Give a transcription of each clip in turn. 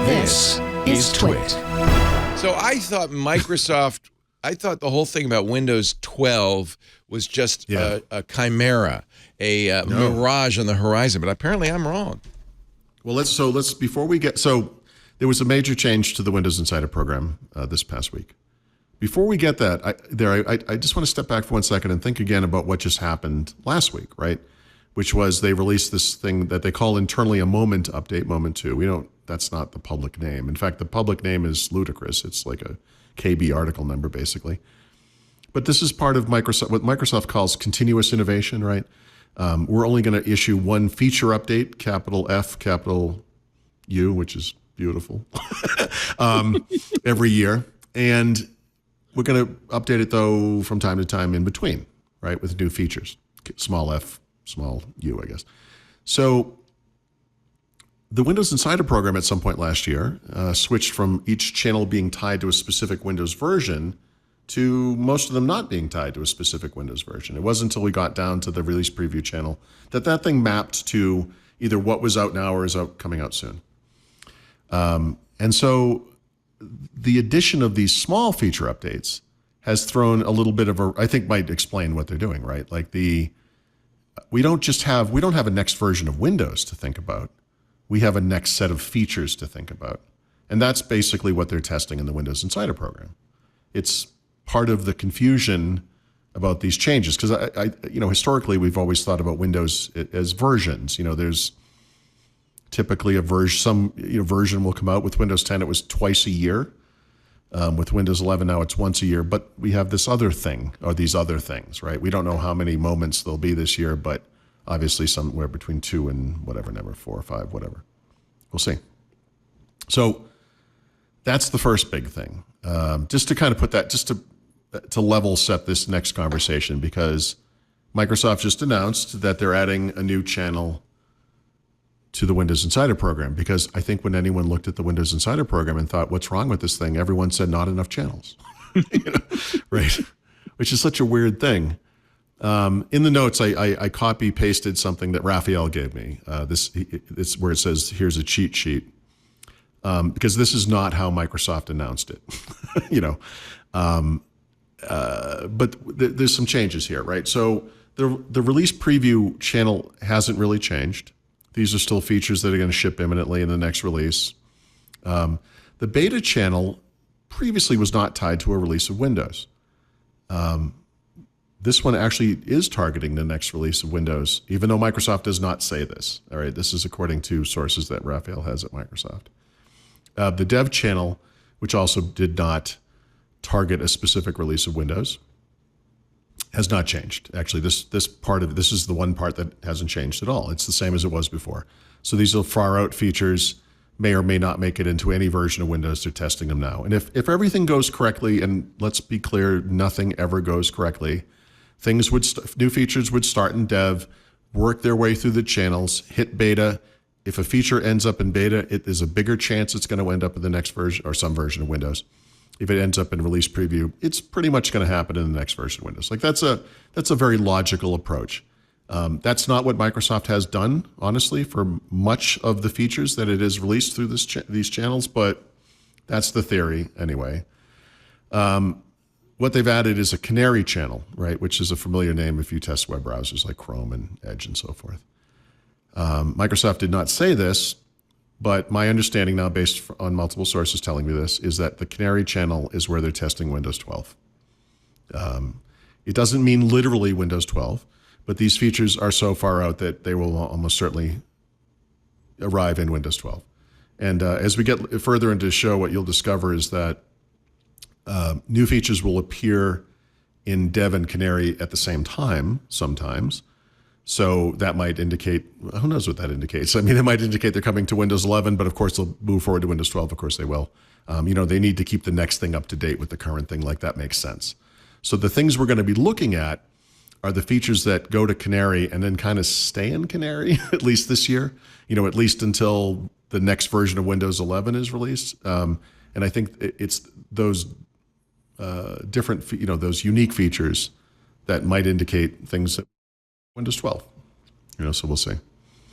This is TWiT. So I thought I thought the whole thing about Windows 12 was just a chimera, a mirage on the horizon, but apparently I'm wrong. Well, before we get, there was a major change to the Windows Insider program this past week. Before we get that, I just want to step back for 1 second and think again about what just happened last week, right? Which was they released this thing that they call internally a moment update, moment 2. That's not the public name. In fact, the public name is ludicrous. It's like a KB article number, basically. But this is part of Microsoft, what Microsoft calls continuous innovation, right? We're only going to issue one feature update, capital F, capital U, which is beautiful, every year. And we're going to update it, though, from time to time in between, right, with new features, small f, small u, I guess. So the Windows Insider program at some point last year switched from each channel being tied to a specific Windows version to most of them not being tied to a specific Windows version. It wasn't until we got down to the release preview channel that thing mapped to either what was out now or is coming out soon. And so the addition of these small feature updates has thrown a little bit of I think might explain what they're doing, right? Like we don't have a next version of Windows to think about. We have a next set of features to think about. And that's basically what they're testing in the Windows Insider program. It's part of the confusion about these changes because historically we've always thought about Windows as versions. There's typically a version, version will come out. With Windows 10, it was twice a year. With Windows 11, now it's once a year. But we have this other thing, or these other things, right? We don't know how many moments there'll be this year, but obviously somewhere between 2 and whatever number, 4 or 5, whatever. We'll see. So that's the first big thing. Just to kind of put that, just to level set this next conversation, because Microsoft just announced that they're adding a new channel to the Windows Insider program, because I think when anyone looked at the Windows Insider program and thought, what's wrong with this thing? Everyone said not enough channels, right? Which is such a weird thing. In the notes, I copy pasted something that Raphael gave me. This where it says, here's a cheat sheet. Because this is not how Microsoft announced it, but there's some changes here, right? So the release preview channel hasn't really changed. These are still features that are going to ship imminently in the next release. The beta channel previously was not tied to a release of Windows. This one actually is targeting the next release of Windows, even though Microsoft does not say this. All right, this is according to sources that Raphael has at Microsoft. The dev channel, which also did not target a specific release of Windows, has not changed. Actually, this is the one part that hasn't changed at all. It's the same as it was before. So these are far out features, may or may not make it into any version of Windows. They're testing them now. And if everything goes correctly, and let's be clear, nothing ever goes correctly, new features would start in dev, work their way through the channels, hit beta. If a feature ends up in beta, it is a bigger chance it's going to end up in the next version or some version of Windows. If it ends up in release preview, it's pretty much going to happen in the next version of Windows. Like that's a very logical approach. That's not what Microsoft has done, honestly, for much of the features that it has released through these channels, but that's the theory anyway. What they've added is a Canary Channel, right, which is a familiar name if you test web browsers like Chrome and Edge and so forth. Microsoft did not say this, but my understanding now, based on multiple sources telling me this, is that the Canary Channel is where they're testing Windows 12. It doesn't mean literally Windows 12, but these features are so far out that they will almost certainly arrive in Windows 12. And as we get further into the show, what you'll discover is that new features will appear in Dev and Canary at the same time sometimes. So that might indicate, who knows what that indicates? I mean, it might indicate they're coming to Windows 11, but of course they'll move forward to Windows 12. Of course they will. They need to keep the next thing up to date with the current thing. Like that makes sense. So the things we're going to be looking at are the features that go to Canary and then kind of stay in Canary, at least this year, at least until the next version of Windows 11 is released. And I think it's those different, those unique features that might indicate things that Windows 12, so we'll see.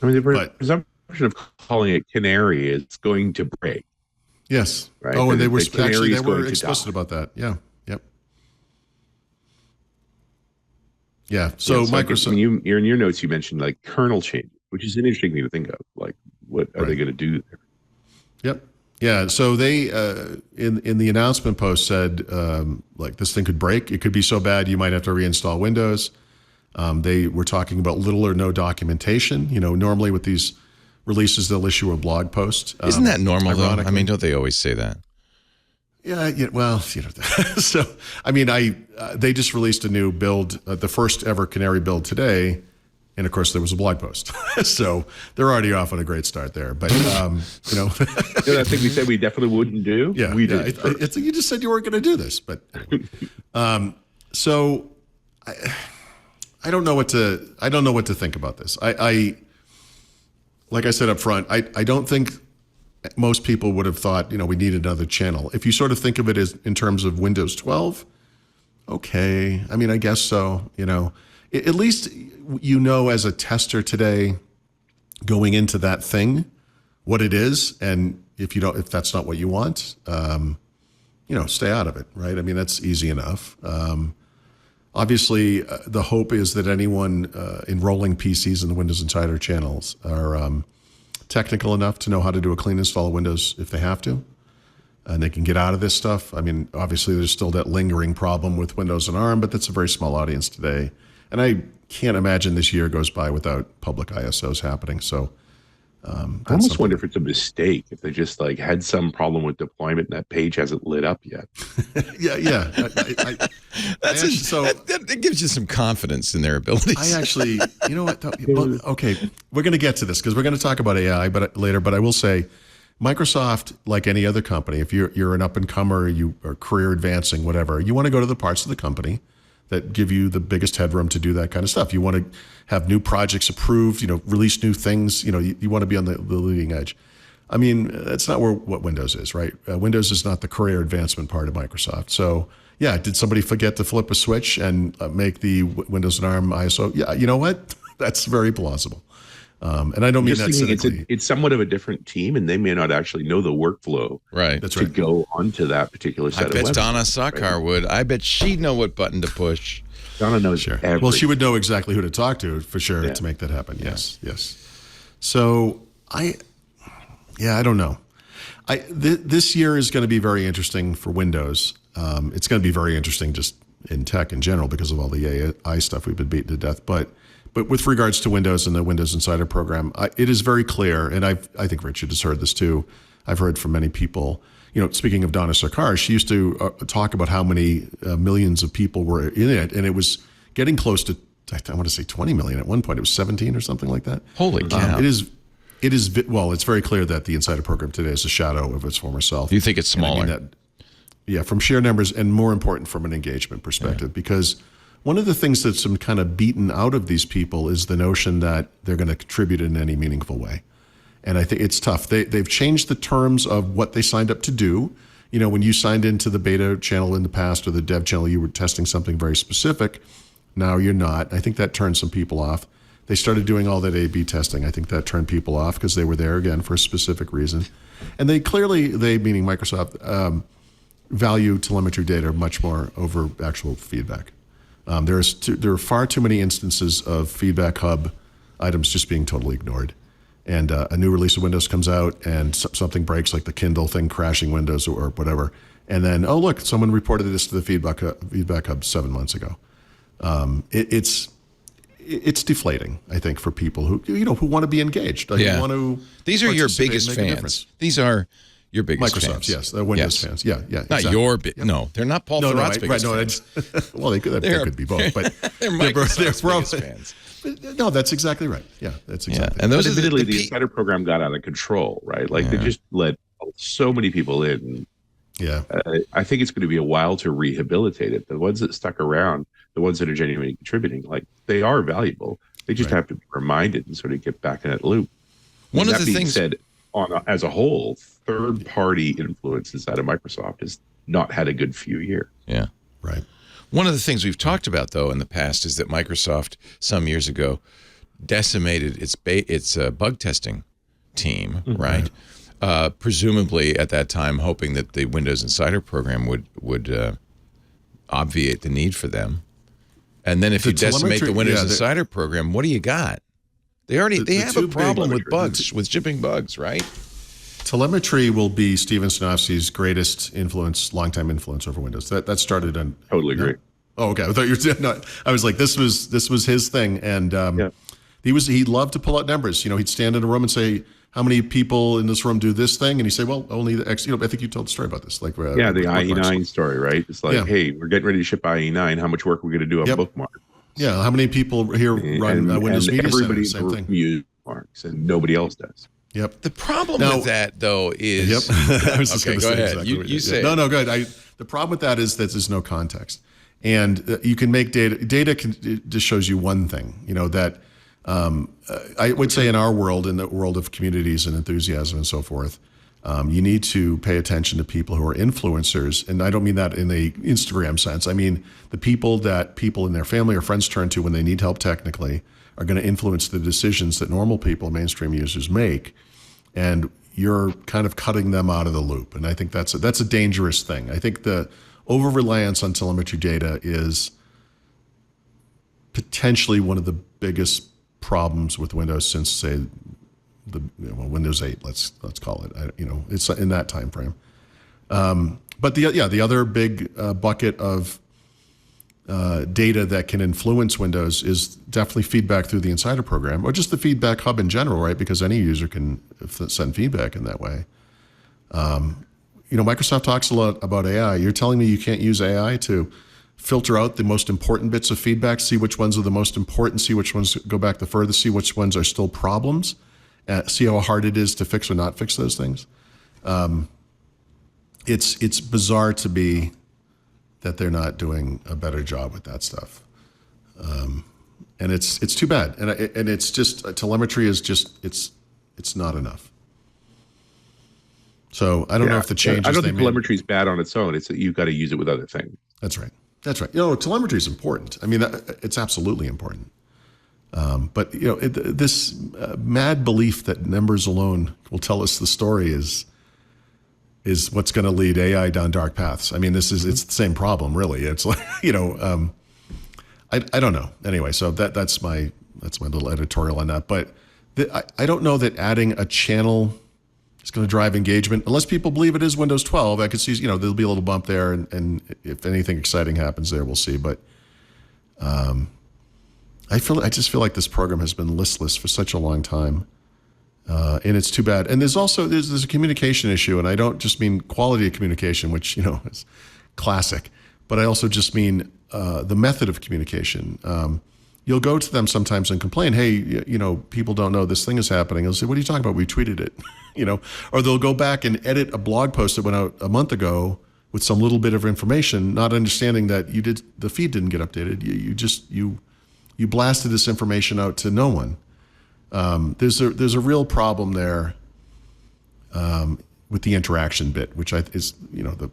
I mean, the presumption of calling it Canary is going to break. Yes. Right? Oh, and they were Canary is going to explicit die. about that. Yeah. Yep. Yeah. So Yeah, Microsoft. you're in your notes, you mentioned like kernel changes, which is an interesting thing to think of. Like, what are they going to do there? Yep. Yeah. So they in the announcement post said like this thing could break. It could be so bad you might have to reinstall Windows. They were talking about little or no documentation. You know, normally with these releases, they'll issue a blog post. Isn't that normal though? I mean, don't they always say that? Yeah. Well, you know. So I mean, they just released a new build, the first ever Canary build today. And of course, there was a blog post, so they're already off on a great start there. But you know, I think we said we definitely wouldn't do. Yeah, we did. You just said you weren't going to do this, but anyway. So I don't know what to think about this. I like I said up front, I don't think most people would have thought, you know, we need another channel. If you sort of think of it as in terms of Windows 12, okay. I mean, I guess so. You know, at least you know as a tester today, going into that thing, what it is, and if that's not what you want, you know, stay out of it, right? I mean, that's easy enough. Obviously, the hope is that anyone enrolling PCs in the Windows Insider channels are technical enough to know how to do a clean install of Windows if they have to, and they can get out of this stuff. I mean, obviously, there's still that lingering problem with Windows and ARM, but that's a very small audience today. And I can't imagine this year goes by without public ISOs happening. So I almost wonder if it's a mistake, if they just like had some problem with deployment and that page hasn't lit up yet. Yeah. That gives you some confidence in their abilities. I actually, you know what? Okay, we're going to get to this because we're going to talk about AI later. But I will say, Microsoft, like any other company, if you're an up and comer, you are career advancing, whatever, you want to go to the parts of the company that give you the biggest headroom to do that kind of stuff. You want to have new projects approved, you know, release new things. You know, you want to be on the leading edge. I mean, that's not what Windows is, right? Windows is not the career advancement part of Microsoft. So, yeah, did somebody forget to flip a switch and make the Windows and ARM ISO? Yeah, you know what? That's very plausible. And I don't mean that cynically. It's somewhat of a different team, and they may not actually know the workflow to go onto that particular set of websites. I bet Donna Sakar would. I bet she'd know what button to push. Donna knows everything. Well, she would know exactly who to talk to for sure to make that happen. Yes. So I don't know. This year is going to be very interesting for Windows. It's going to be very interesting just in tech in general because of all the AI stuff we've been beaten to death. But with regards to Windows and the Windows Insider program, it is very clear, and I think Richard has heard this too. I've heard from many people. You know, speaking of Donna Sarkar, she used to talk about how many millions of people were in it, and it was getting close to, I want to say 20 million. At one point, it was 17 or something like that. Holy cow! It is. Well, it's very clear that the Insider program today is a shadow of its former self. Do you think it's smaller? Yeah, from sheer numbers, and more important from an engagement perspective, because one of the things that's been kind of beaten out of these people is the notion that they're going to contribute in any meaningful way. And I think it's tough. They've changed the terms of what they signed up to do. You know, when you signed into the beta channel in the past or the dev channel, you were testing something very specific. Now you're not. I think that turned some people off. They started doing all that A/B testing. I think that turned people off because they were there, again, for a specific reason. And they meaning Microsoft, value telemetry data much more over actual feedback. There are far too many instances of Feedback Hub items just being totally ignored. And a new release of Windows comes out and something breaks, like the Kindle thing crashing Windows or whatever. And then, oh, look, someone reported this to the Feedback Hub 7 months ago. It's deflating, I think, for people who want to be engaged. Who want to These are your biggest fans. These are your biggest Microsoft fans. Yes, the Windows fans. Yeah. Not exactly. your no, they're not Paul Thurrott's biggest fans. Well, they could be both, but they're Microsoft's biggest fans. No, that's exactly right. Yeah, that's exactly. And those admittedly, the Insider program got out of control, right? Like they just let so many people in. Yeah, I think it's going to be a while to rehabilitate it. The ones that stuck around, the ones that are genuinely contributing, like they are valuable. They just have to be reminded and sort of get back in that loop. One of the things said, as a whole, third-party influence inside of Microsoft has not had a good few years. Yeah, right. One of the things we've talked about, though, in the past is that Microsoft, some years ago, decimated its bug testing team, right? presumably at that time hoping that the Windows Insider program would obviate the need for them. And then if you decimate the Windows Insider program, what do you got? They have a problem with bugs, with shipping bugs, right? Telemetry will be Steven Sinofsky's greatest influence, longtime influence over Windows. That started on. Totally agree. Oh, okay. I thought you were. No, I was like, this was his thing, and he loved to pull out numbers. He'd stand in a room and say, how many people in this room do this thing? And he'd say, well, only the X. I think you told the story about this. Like, the IE9 story, right? It's like, hey, we're getting ready to ship IE9. How much work are we going to do on Bookmark? Yeah, how many people here run Windows Media Center? Same thing. Use Bookmarks, and nobody else does. Yep. The problem with that, though, is... I was just going to say ahead. exactly You say No, go ahead. The problem with that is that there's no context. And you can make data... Data just shows you one thing, that... I would say in our world, in the world of communities and enthusiasm and so forth, you need to pay attention to people who are influencers. And I don't mean that in a Instagram sense. I mean the people that people in their family or friends turn to when they need help technically are going to influence the decisions that normal people, mainstream users make. And you're kind of cutting them out of the loop. And I think that's a dangerous thing. I think the over-reliance on telemetry data is potentially one of the biggest problems with Windows since, say, Windows 8. Let's call it. It's in that time frame. But the other big bucket of data that can influence Windows is definitely feedback through the Insider program, or just the feedback hub in general, right? Because any user can send feedback in that way. Microsoft talks a lot about AI. You're telling me you can't use AI to filter out the most important bits of feedback, see which ones are the most important, see which ones go back the furthest, see which ones are still problems, see how hard it is to fix or not fix those things. It's bizarre to me that they're not doing a better job with that stuff. And it's too bad. And it's just, telemetry is just, it's not enough. So I don't know if the changes I don't think telemetry is bad on its own. It's that you've got to use it with other things. That's right. Telemetry is important. I mean, it's absolutely important. But this mad belief that numbers alone will tell us the story is what's going to lead AI down dark paths. I mean, it's the same problem, really. It's like, I don't know. Anyway, so that's my little editorial on that. But I don't know that adding a channel is going to drive engagement unless people believe it is Windows 12. I could see, there'll be a little bump there, and if anything exciting happens there, we'll see. But I just feel like this program has been listless for such a long time, and it's too bad. And there's a communication issue, and I don't just mean quality of communication, which is classic, but I also just mean the method of communication. You'll go to them sometimes and complain, hey, people don't know this thing is happening. They'll say, what are you talking about? We tweeted it, or they'll go back and edit a blog post that went out a month ago with some little bit of information, not understanding that the feed didn't get updated. You blasted this information out to no one. There's a real problem there with the interaction bit, which is the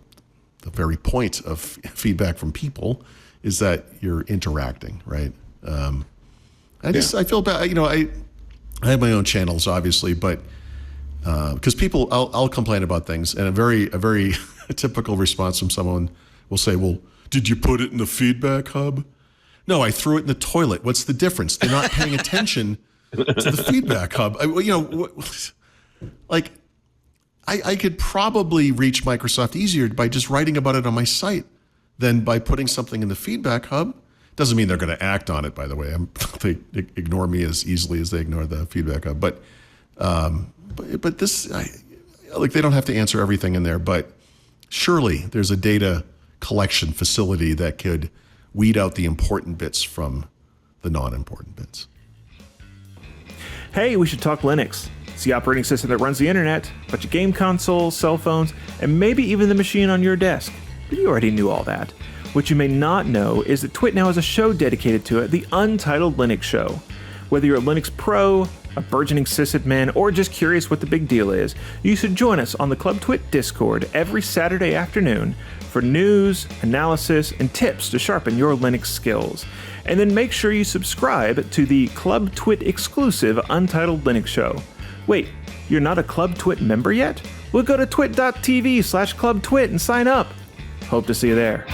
very point of feedback from people is that you're interacting, right? I feel bad. I have my own channels, obviously, but because people, I'll complain about things, and a very typical response from someone will say, "Well, did you put it in the feedback hub?" No, I threw it in the toilet. What's the difference? They're not paying attention to the feedback hub. I could probably reach Microsoft easier by just writing about it on my site than by putting something in the feedback hub. Doesn't mean they're going to act on it, by the way. They ignore me as easily as they ignore the feedback hub. But this, they don't have to answer everything in there. But surely there's a data collection facility that could weed out the important bits from the non-important bits. Hey, we should talk Linux. It's the operating system that runs the internet, a bunch of game consoles, cell phones, and maybe even the machine on your desk. But you already knew all that. What you may not know is that TWiT now has a show dedicated to it, the Untitled Linux Show. Whether you're a Linux pro, a burgeoning sysadmin, or just curious what the big deal is, you should join us on the Club TWiT Discord every Saturday afternoon for news, analysis, and tips to sharpen your Linux skills. And then make sure you subscribe to the Club TWiT exclusive Untitled Linux Show. Wait, You're not a Club TWiT member yet? Well, go to twit.tv/clubtwit and sign up. Hope to see you there.